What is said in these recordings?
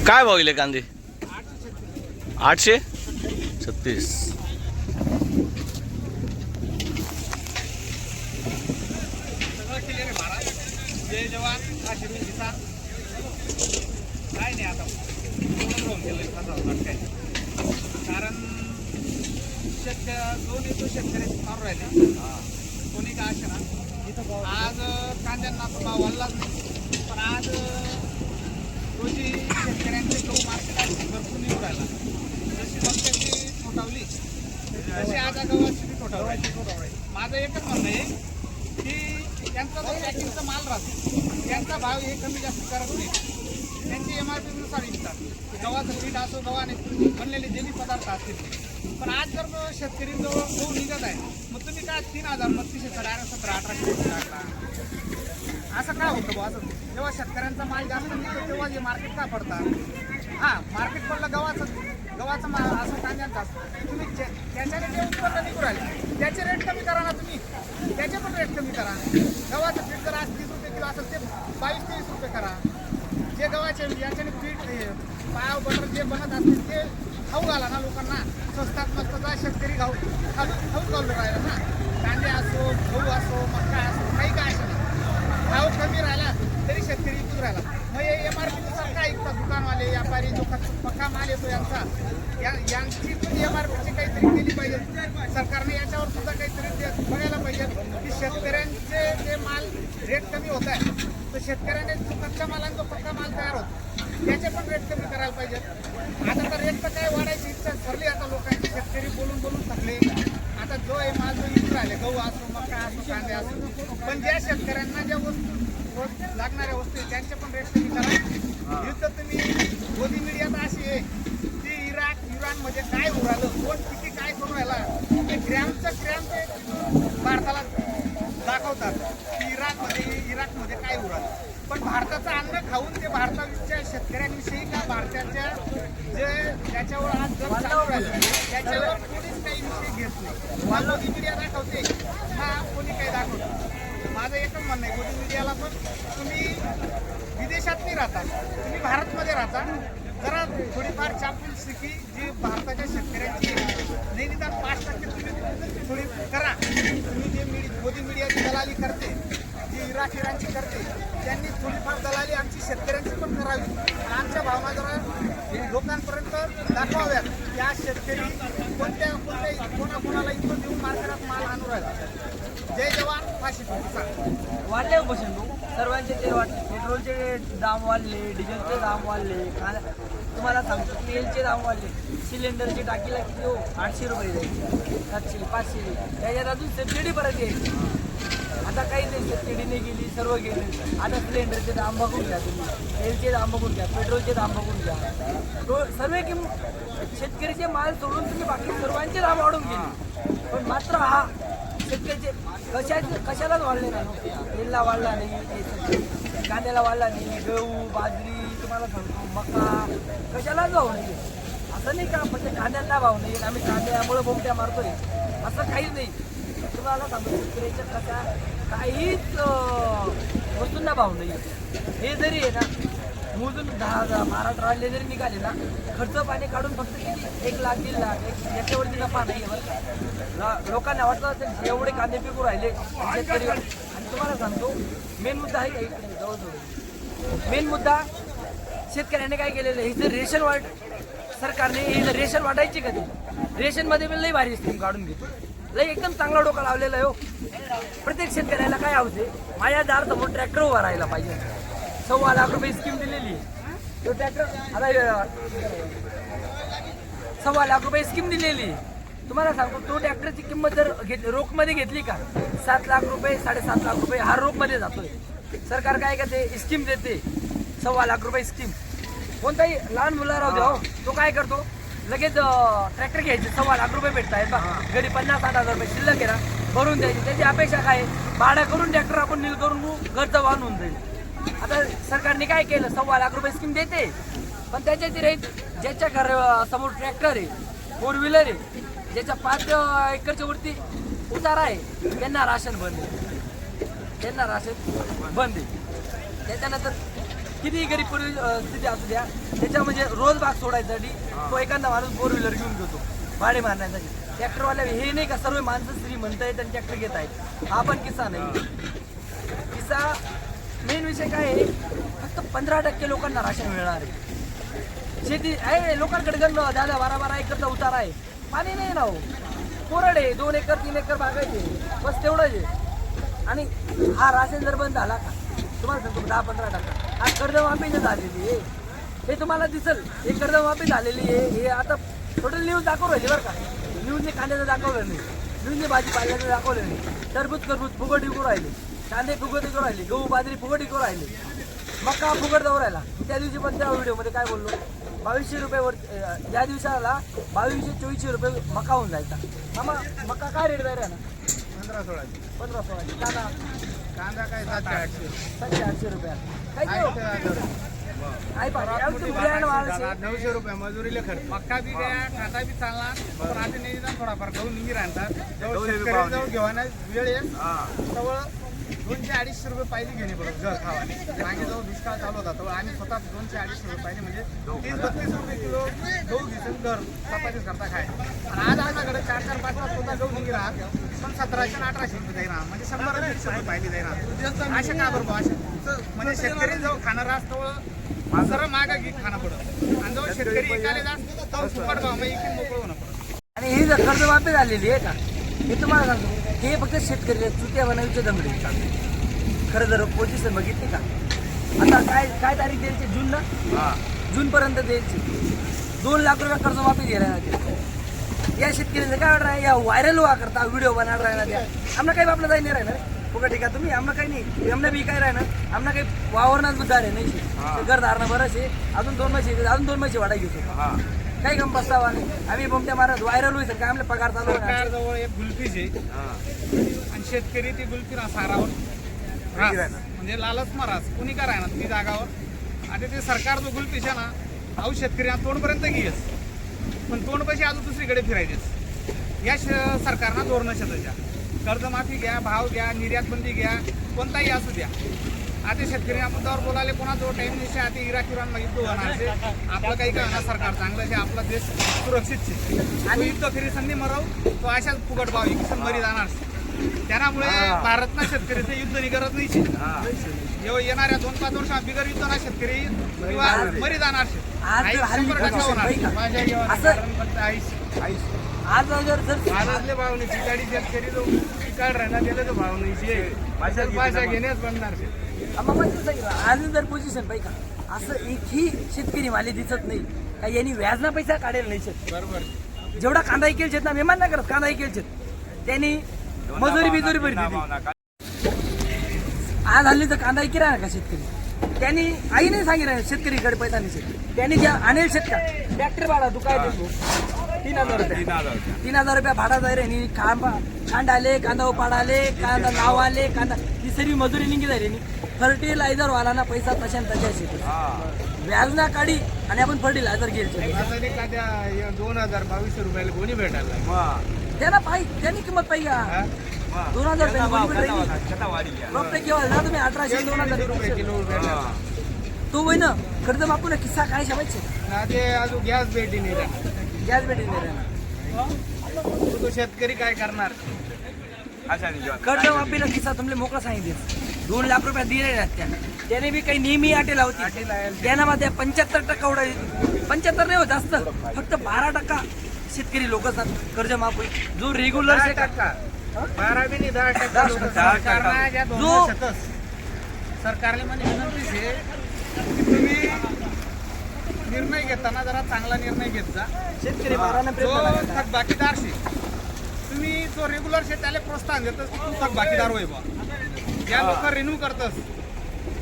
काय भाव गेले कांदे? 836. जय जवान आशीर्वाद किसान काय नाही आता रोवून गेलं काय कारण दोन्ही तो शेतकऱ्याचे मारू राहिले कोणी का असे ना आज कांद्यांना तो भाव वाढलाच नाही पण आज रोजी शेतकऱ्यांचे गहू मार्केट भरपूर निघून राहिला जशी मक्याची ठोठावली तशी आज गव्हाची बी ठोठावली माझं एकच म्हणणं आहे की त्यांचा जो पॅकिंगचा माल राहतो त्यांचा भाव हे कमी जास्त करत नाही त्यांची MRP नुसार विकतात गव्हाचं पीठ असो गव्हाने बनलेले जे बी पदार्थ असतील पण आज जर शेतकरी जो गहू निघत आहे मग तुम्ही काय 3000 3200 1700 1800 असं काय होतं बा असं जेव्हा शेतकऱ्यांचा माल जास्त निघतो तेव्हा हे मार्केट का पडतात हां मार्केट पडलं गव्हाचा माल असं कांद्यांचा असतो तुम्ही त्याच्याने जे उत्पन्न निघून राहिले त्याचे रेट कमी करा ना तुम्ही त्याचे पण रेट कमी करा गव्हाचं पीठ जर आज 30 रुपये किलो असेल ते 22-23 रुपये करा जे गव्हाचे याच्याने पीठ पाव बटर जे बनत असतील ते खाऊ घाला ना लोकांना स्वस्तात मस्तचा शेतकरी खाऊ घालून राहिला ना कांदे असो गहू असो मका असो काही काय असो भाव कमी राहिला तरी शेतकरी विकून राहिला मग हे MRP नुसार काय ऐकतात दुकानवाले व्यापारी जो पक्का माल येतो यांची पण MRPची काहीतरी केली पाहिजे सरकारने याच्यावर सुद्धा काहीतरी बघायला पाहिजे की शेतकऱ्यांचे जे माल रेट कमी होत आहे तर शेतकऱ्याने जो कच्चा मालांचा जो पक्का माल तयार होतो त्याचे पण रेट कमी करायला पाहिजे आता तर रेट तर काय वाढायची इच्छा ठरली आता लोकांची शेतकरी बोलून थकले आता जो आहे माल जो विकून राहिले गहू असो मका असो कांदे असो पण ज्या शेतकऱ्यांना ज्या वस्तू लागणाऱ्या वस्तू त्यांचे पण रेट कमी करा इथं तुम्ही मोदी मीडियात अशी आहे की इराणमध्ये काय उरालं कोण किती काय करून राहिला ते ग्रॅमचं भारताला दाखवतात की इराकमध्ये काय उरालं पण भारताचं अन्न खाऊन ते भारताच्या शेतकऱ्यांविषयी का भारताच्या जे ज्याच्यावर आज जग चालू राहिलं त्याच्यावर कोणीच काही विषय घेत नाही मोदी मीडिया दाखवते हा कोणी काही दाखवतं माझं एकच म्हणणं आहे मोदी मीडियाला पण तुम्ही विदेशात नाही राहता तुम्ही भारतमध्ये राहता जरा थोडीफार चापलुसी जी भारताच्या शेतकऱ्यांची निदान 5% तुम्ही थोडी करा तुम्ही जे मोदी मीडियाची दलाली करते जी इराणची करते त्यांनी थोडीफार दलाली आमची शेतकऱ्यांची पण करावी आमच्या भावना जरा लोकांपर्यंत दाखवाव्यात या शेतकरी कोणाला इथून देऊन मार्केटात माल आणून राहिला जय जवान फाशी वाढले बसून सर्वांचे ते वाटले पेट्रोलचे दाम वाढले डिझेलचे दाम वाढले तुम्हाला सांगतो तेलचे दाम वाढले सिलेंडरची टाकीला किती हो 800 रुपये जायचे 700 500 त्याच्यात अजून सबसिडी परत यायची आता काही नाही सबसिडीने गेली सर्व गेली आता सिलेंडरचे दाम बघून घ्या तुम्ही तेलचे दाम बघून घ्या पेट्रोलचे दाम बघून घ्या तो सर्व शेतकरीचे माल सोडून तुम्ही बाकी सर्वांचे दाम वाढून गेले पण मात्र हा शेतकऱ्याचे कशालाच वाढले नाही तेलला वाढला नाही कांद्याला वाढला नाही गहू बाजरी तुम्हाला सांगतो मका कशालाच भाव नाही असं नाही का म्हणजे कांद्यांना भाव नाही आम्ही कांद्यामुळे बोमट्या मारतोय असं काहीच नाही तुम्हाला सांगतो शेतकऱ्याच्या कशा काहीच वस्तूंना भाव नाही हे जरी आहे ना मोजून 10,000-12 ट्रॉले जरी निघाले ना खर्च पाणी काढून फक्त किती 1 लाख 1.5 लाख याच्यावरती नफा नाही बरं लोकांना वाटतं एवढे कांदे पिकू राहिले शेतकरी आणि तुम्हाला सांगतो मेन मुद्दा आहे इकडे जवळजवळ मेन मुद्दा शेतकऱ्याने काय केलेलं आहे हे रेशन सरकारने हे रेशन वाटायची कधी रेशनमध्ये पण लई भारी स्कीम काढून घेतो लई एकदम चांगला डोका लावलेला आहे हो प्रत्येक शेतकऱ्याला काय हवंय माझ्या दारासमोर ट्रॅक्टर उभा राहायला पाहिजे 1.25 लाख रुपये स्कीम दिलेली तो ट्रॅक्टर आता 1.25 लाख रुपये स्कीम दिलेली तुम्हाला सांगतो तो ट्रॅक्टरची किंमत जर रोखमध्ये घेतली का 7 लाख रुपये 7.5 लाख रुपये हा रोखमध्ये जातोय सरकार काय करते स्कीम देते 1.25 लाख रुपये स्कीम कोणताही लहान मुला राहू द्या हो तो काय करतो लगेच ट्रॅक्टर घ्यायचे 1.25 लाख रुपये भेटत आहेत बा घरी 50-60 हजार रुपये शिल्लक आहे ना भरून द्यायची त्याची अपेक्षा काय भाडं करून ट्रॅक्टर आपण नील करून घरचं वाहन होऊन जाईल आता सरकारने काय केलं 1.25 लाख रुपये स्कीम देते पण त्याच्याची रेट ज्याच्या घर समोर ट्रॅक्टर आहे 4 व्हीलर आहे ज्याच्या 5 एकरच्या वरती उतारा आहे त्यांना राशन बंद आहे त्याच्यानंतर किती गरीब परिस्थिती असू द्या, त्याच्या म्हणजे रोज भाग सोडायसाठी तो एखादा माणूस 4 व्हीलर घेऊन घेतो भाडे मारण्यासाठी. ट्रॅक्टरवाल्या हे नाही का सर्व माणसं श्रीमंत आहेत आणि ट्रॅक्टर घेत आहेत, हा पण किस्सा नाही. किस्सा मेन विषय काय आहे, फक्त 15% लोकांना राशन मिळणार आहे. शेती आहे लोकांकडे गण 10-12 एकरचा उतारा आहे, पाणी नाही ना हो, कोरड आहे, 2 एकर 3 एकर बागायचे, बस तेवढंच आहे. आणि हा राशन जर बंद झाला का, तुम्हाला सांगतो 10-15%, हा कर्जमाफी जर झालेली आहे हे तुम्हाला दिसल. हे कर्जमाफी झालेली आहे, हे आता टोटल न्यूज दाखवून राहिली बरं का. न्यूजने कांद्याचं दाखवलं नाही, न्यूजने भाजीपाल्याचं दाखवलं नाही, टरबूज फुगट विकू राहिले, कांदे फुगट विकू राहिले, गहू बाजरी फुगट विकू राहिले, मका फुगट जाऊ राहिला. त्या दिवशी पण त्या व्हिडिओमध्ये काय बोललो, 2200 रुपयावर या दिवसाला 2200-2400 रुपये मका होऊन जायचा. मका काय रेट जाईल ना? 1500-1600. कांदा काय 700-800 रुपया काय ब्रँड माल 900 रुपये मजुरीला खर्च. मक्का बी द्या, कांदा बी चालणार, पण आता निदान थोडाफार गहू निघी राहतात. शेतकरी घेवाना वेळ येईल जवळ 200-250 रुपये पाहिजे घेणे बरोबर घर खावाने. मागे जवळ दुष्काळ चालू होता तेव्हा आम्ही स्वतः 200-250 रुपये पाहिजे म्हणजे 30-32 रुपये किलो गहू घेऊन घर चपातीच करता खाय. आणि आज आमच्याकडे 4-4-5 स्वतः गहू निघी राहत, पण 1700-1800 रुपये जाईना, म्हणजे 100-150 रुपये पाहिजे जाईना. अशा का बरोबर अशा म्हणजे शेतकरी जवळ खाणार असतं सर्व मागा घे खाणं पडत, आणि जवळ शेतकरी एकाले जास्त तो फुकट भाव मग इकडे मोकळं होणं पडत. आणि ही जर कर्जमाफी झालेली आहे का, हे तुम्हाला सांगतो, हे फक्त शेतकरी चुत्या बनवायचे दंगडी चालू. खरं जर पोझिशन बघितली का, आता काय तारीख द्यायची, जून ना, जूनपर्यंत द्यायची. 2 लाख रुपये कर्जमाफी घ्यायला लागते. या शेतकऱ्याचं काय वाटत आहे, या व्हायरल व्हा करता व्हिडिओ बनायला राहणार द्या, आम्हाला काही आपलं जाई नाही राहणार बघा. ठीक आहे तुम्ही आम्हाला काही नाही, आम्हाला बी काय राहणार, आम्हाला काही वावरणार बुद्धार आहे नाही, घर धारणं बरंच आहे. अजून 2 महिने वाढा घेऊ शकतो, काही गम बसतावा नाही. आम्ही बमट्या मारत व्हायरल होईल काय आमला पगार चालू सरकार जवळ एक गुल्फीच आहे आणि शेतकरी ती गुल्फी सारावर म्हणजे लालच महाराज कुणी का राहणार ती जागावर. आता ते सरकार जो गुल्फीच आहे ना, अहो शेतकरी तोंडपर्यंत घेस, पण तोंड पैसे अजून दुसरीकडे फिरायचेच. या सरकारनं धोरणं शेताच्या कर्जमाफी घ्या, भाव घ्या, निर्यात बंदी घ्या, कोणताही असू द्या. आता शेतकरी मुद्द्यावर बोलायला कोणाजवळ टाईम नाही. आता इराक-इराण युद्ध होणार आहे, आपलं काही का होणार सरकार चांगलं आहे, आपला देश सुरक्षित आहे. आणि युद्ध फिरी संधी मरव तो अशाच फुकट भाव इकडे मरी जाणार. त्यामुळे भारतना शेतकरीचं युद्ध निघत नाही. येणाऱ्या 2-5 वर्षात बिगर युद्धाला शेतकरी किंवा मरी जाणार. आज जर महाराजले भाव नाही, पिकाडी शेतकरी जो पिकाड राहणार त्याला तो भाव नाही, भाषा घेण्यास बनणार. अजून जर पोझिशन पाहिजे का, असं एकही शेतकरी माले दिसत नाही का यांनी व्याजना पैसा काढेल नाही शेत. बरोबर जेवढा कांदा ऐकेल शेत ना, मेहमान नाही करत, कांदा ऐकेल शेत त्यांनी मजुरी बिजुरी भरली. आज हल्ली तर कांदा ऐकी राहा का शेतकरी, त्यांनी आई नाही सांगितलं शेतकरीकडे पैसा नाही शेत, त्यांनी ज्या आणेल शेत का ट्रॅक्टर भाडा तू काय देतो 3000 रुपये, 3000 रुपये भाडा जाय रे. खांड आले, कांदा उपाड आले, कांदा नाव आले, कांदा ही सर्व मजुरी निघी जायली. फर्टिलायझर वाला ना पैसा तशा व्याज ना काढी आणि आपण फर्टिलायझर घ्यायचे. 2022 रुपयाला कोणी भेटायला त्यांना पाहिजे, त्यांनी किंमत पाहिजे 2000 रुपये केव्हा ना तुम्ही 1800-2000 रुपये किलो तो होई ना. कर्ज मापू ना किस्सा काय शबायचे अजून गॅस भेटी नाही, गॅस भेटी नाही. तो शेतकरी काय करणार. कर्ज माफीला किस्सा तुमले मोकळा सांगितले. 2 लाख रुपये दिले त्या, त्याने बी काही नेहमी अटे लावती. त्यांना मध्ये 75% उडाली, 75 नाही हो जास्त, फक्त 12% शेतकरी लोक कर्ज माफ होईल. जो रेग्युलर 12-10% सरकारने म्हणजे विनंतीच आहे की तुम्ही निर्णय घेताना जरा चांगला निर्णय घेत जा. शेतकरी थकबाकीदार शे तुम्ही जो रेग्युलर शे त्याला प्रोत्साहन देतस की तू थकबाकीदार होय बा. ज्या लोक रिन्यू करतस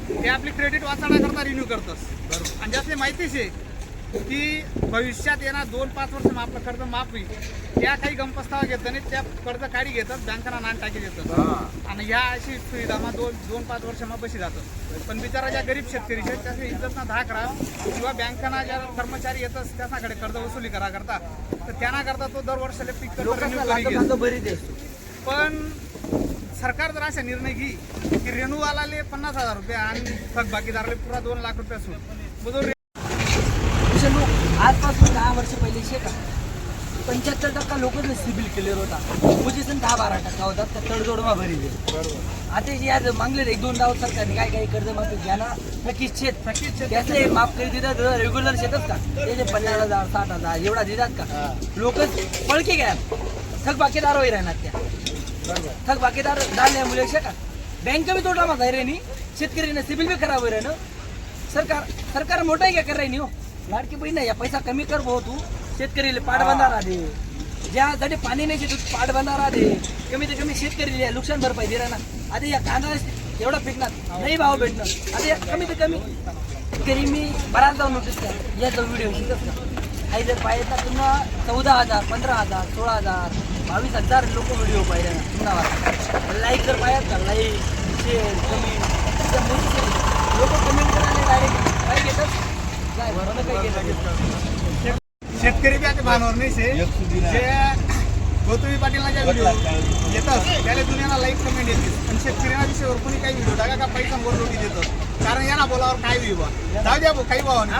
ते आपली क्रेडिट वाचवण्याकरता रिन्यू करतस. आणि ज्यातली माहितीच आहे की भविष्यात येणार 2-5 वर्ष आपलं कर्ज माफ होईल, त्या काही गमपस्तावा घेत नाही, त्या कर्ज काढी घेतात, बँकांना नाण टाकी देतात आणि ह्या अशी सुविधा मग 2-5 वर्ष मग बशी जातात. पण बिचारा ज्या गरीब शेतकरी आहेत त्याची इज्जतना धाक राहा किंवा बँकांना ज्या कर्मचारी येतात त्याच्याकडे कर्ज वसुली करा करता, तर त्यांना करता तो दर वर्षाला पीक कर्ज रिन्यू करी घेतो. बरी देतो. पण सरकार जर असा निर्णय घे की रेणूवालाले 50,000 रुपये आणि थकबाकीदाराला पुरा 2 लाख रुपये असून मजूर आजपासून 10 वर्ष पहिले शे का 75% लोकच सिबिल क्लिअर होता. पोझिशन 10-12% होता त्या तडजोडमा भरी दे. आता जे आज मागले 1-2 डाव सरकारने काय कर्ज माफी घ्या ना नक्कीच शेत त्याचे माफ करी देतात. रेग्युलर शेतच का त्याचे 50,000 60,000 एवढा देतात का लोकच पळके घ्या थकबाकीदार होई राहणार त्या थकबाकीदार झाल्यामुळे शे का बँक बी तोटा माझा रे नी शेतकऱ्यांना सिबिल बी खराब होई राहणं. सरकार मोठा आहे का करायनी हो लाडकी बहीण या पैसा कमी कर भाऊ तू शेतकरीला पाठ बांधारा दे ज्यासाठी पाणी नाही शेत पाठ बांधारा दे कमीत कमी शेतकरी नुकसान भरपाई दे ना. आता या कांदा एवढा पिकणार नाही भाव भेटणार. आता या कमीत कमी शेतकरी मी बराच जाऊन नोटीस कर याचा व्हिडिओ शिकत ना आई जर पाहिजे ना पुन्हा 14,000 15,000 16,000 22,000 लोक व्हिडिओ पाहिले ना पुन्हा लाईक जर पाहिजे का लाईक शेअर कमेंट लोक कमेंट करायला डायरेक्ट काय घेतात काय बरं काय घेतात. शेतकरी बी आता भानवर नाही जे गौतमी पाटीलला ज्या व्हिडिओ येतात त्याला दुनियाला लाईक कमेंट येते पण शेतकऱ्यांना विषयावर कोणी काही व्हिडिओ टाका का पैसा रोटी देतो कारण यांना बोलावर काय विवा जाऊ द्या काही भाव नाही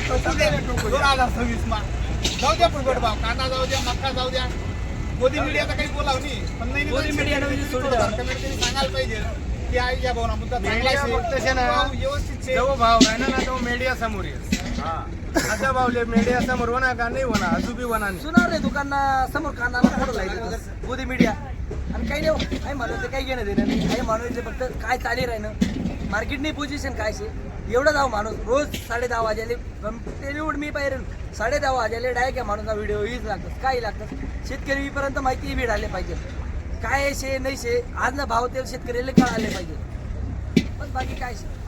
2026 मा जाऊ द्या फुकट भाव कांदा जाऊ द्या मक्का जाऊ द्या मोदी मीडियाचा काही बोलाव नाही पण नाही मोदी मीडियानं कमेंट सांगायला पाहिजे की आई या भावना मुद्दा चांगला व्यवस्थित भाव आहे ना तो मीडिया समोर असा भावले मीडिया समोर होणार का नाही होणार अजून बी होणार सुनार रे दुकानना समोर कांदा फोटो लायचं मोदी मीडिया आणि काही नाही काही माणूस काही घेणं देणं नाही काही माणूस फक्त काय चाली राहणं मार्केट नाही पोझिशन काय शे एवढं जाऊ माणूस रोज 10:30 वाजेले टेलिवूड मी पाहिजे 10:30 वाजेले डायरेक्ट या माणूसचा व्हिडिओ हीच लागतात काही लागतात शेतकरीपर्यंत माहिती भेटायला पाहिजे काय शे नाही शे आज ना भाव ते शेतकऱ्याला कळाले पाहिजे बस बाकी काय शे